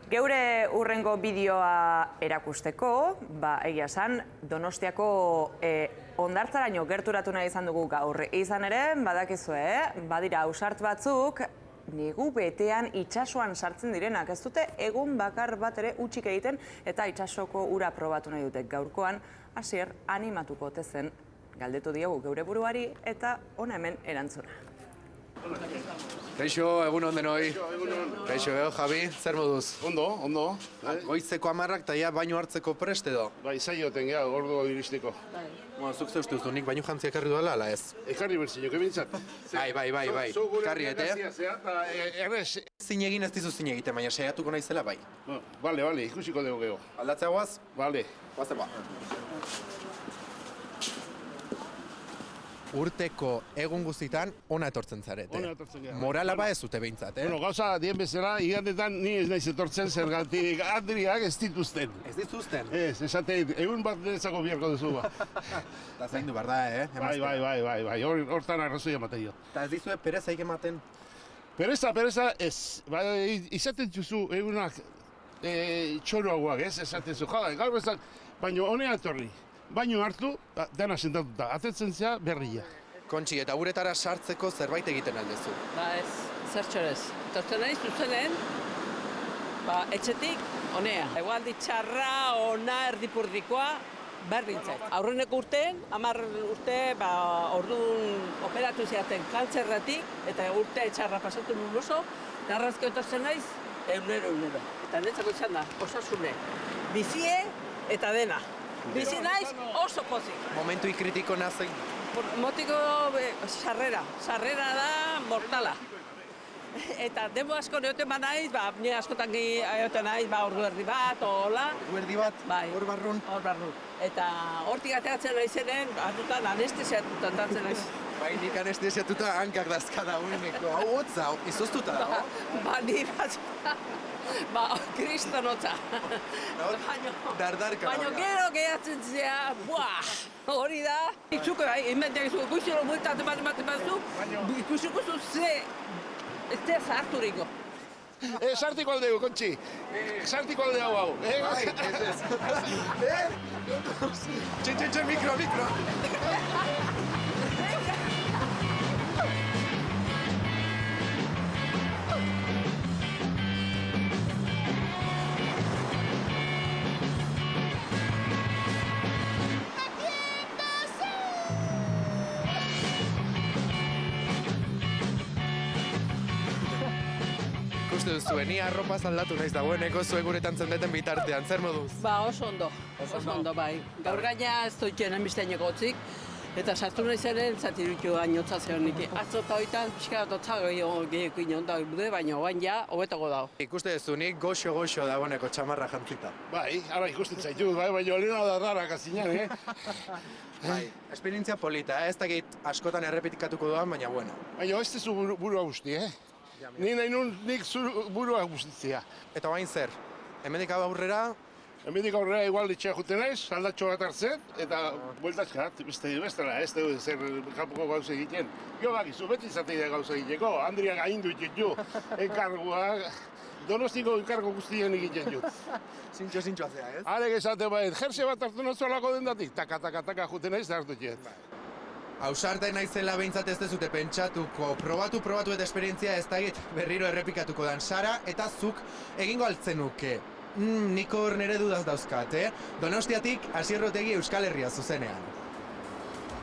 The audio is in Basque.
Geure urrengo bideoa erakusteko, egia esan, Donostiako hondartzaraino gerturatu nahi izan dugu gaur. Izan ere, badakizue, badira ausart batzuk, negu betean itsasoan sartzen direnak. Ez dute egun bakar bat ere utzik egiten eta itsasoko ura probatu nahi dute. Gaurkoan, Asier animatuko ote zen galdetu diogu geure buruari eta hona hemen erantzuna. Kaixo, egun on denoi. Kaixo, Javi, zer moduz? Ondo. Goizeko 10ak eta ja baino hartzeko prest edo? Bai, zaioten geha, ordu iristeko. Zuk ze uste duzu, nik baino jantzi ekarri duela, ala ez? Ekarri berzinok, ebintzat. Bai. Karri ete? Zin egin ez dizu zin egiten, baina saiatuko naizela bai. Bale, ikusiko dugu geho. Aldatzea guaz? Bale. Guazen ba. Urteko egun guztitan ona etortzen zarete. Ona etortzen gara. Morala ba ez dute behintzat, Bueno, gauza dien bezala, igandetan ni ez naiz etortzen zergatik Adriak ez dituzten. Ez dituzten? Ez, esate, egun bat denezako biharko duzu ba. Eta zaindu behar da, Bai, hortan arrazoi ematen jo. Eta ez dizue perezaik ematen? Pereza ez. Izaten duzu egunak txoroagoak, ez? Esaten zu, gaur bezak, baina honea etorri. Baino hartu, dena sentatuta, atetzen zea berria. Kontxi, eta uretara sartzeko zerbait egiten aldezu? Ez, zertxorez. Etortzen nahi zuzenen, etxetik, honea. Egualdi txarra, ona, erdipurdikoa, berdintzat. Aurreneko urtean, 10 urte, orduan operatu ziaten kantzerratik, eta urte txarra pasatu nun oso, narrazko etortzen naiz, egunero. Eta netzako izan da, osasune, bizie eta dena. Bizi naiz oso pozik. Momentu ikritiko nazein? Motiko sarrera da mortala. Eta demo asko neoten ba naiz, ni askotan egoten naiz, ordu erdi bat, hola. Ordu erdi bat? Bai. Hor barrun? Hor barrun. Eta hortik ateatzen naizenen, atutan anestesiatuta ateatzen naiz. Bai, nik anestesiatuta hankak dazkada uineko. Hau hotza, izoztuta da, Ni bat, kriston hotza. Dardarka. Baina gero gehiatzen zea, hori da. Itzuko bai, inbenteak izuko, ikusi hori bueltatzen bat zu, ikusiko zu ze, ez da zarturiko. Sartiko aldegu, Kontxi. Sartiko aldegu hau. Bai, ez. Txin, mikro. Ikuste duzu, ni arropaz aldatu naiz dagoeneko zuek guretan zendeten bitartean, zer moduz? Oso ondo, bai. Gaur gaina ez dut jenen biztaineko gotzik, eta sartu nahi zenen, zatirutu gainotza zehon nik. Atzo eta hoitan, pixka bat otza gehiago inon da bude, baina oain ja, hobetako dago. Ikuste duzu, nik goxo dagoeneko txamarra jantzita. Bai, ara ikusten zaitu, baina olena da rara kazinan, Bai, esperientzia polita, ez dakit askotan errepitikatuko doan, baina bueno. Baina ez tezu burua guzti, Ni nahi nun nik burua guztitzea. Eta bain zer, hemendik aurrera? Hemendik aurrera igual ditxea juten naiz, aldatxo bat hartzen, eta bueltatxeat, bestela, ez dugu zer kanpoko gauza egiten. Jo bakizu, beti zateidea gauza egiteko, Andriak ahindu ditu, enkarguak, Donostiko enkargo guztien egiten dut. Zintxo azea, ez? Arek esate bait, jerse bat hartu nozolako dendatik, taka juten naiz da hartu jet. Ausarta naizela behintzat ez dezute pentsatuko, probatu eta esperientzia ez dagit berriro errepikatuko dan Sara, eta zuk egingo altzenuke. Nik hor nire dudaz dauzkat, Donostiatik Asier Otegi Euskal Herria zuzenean.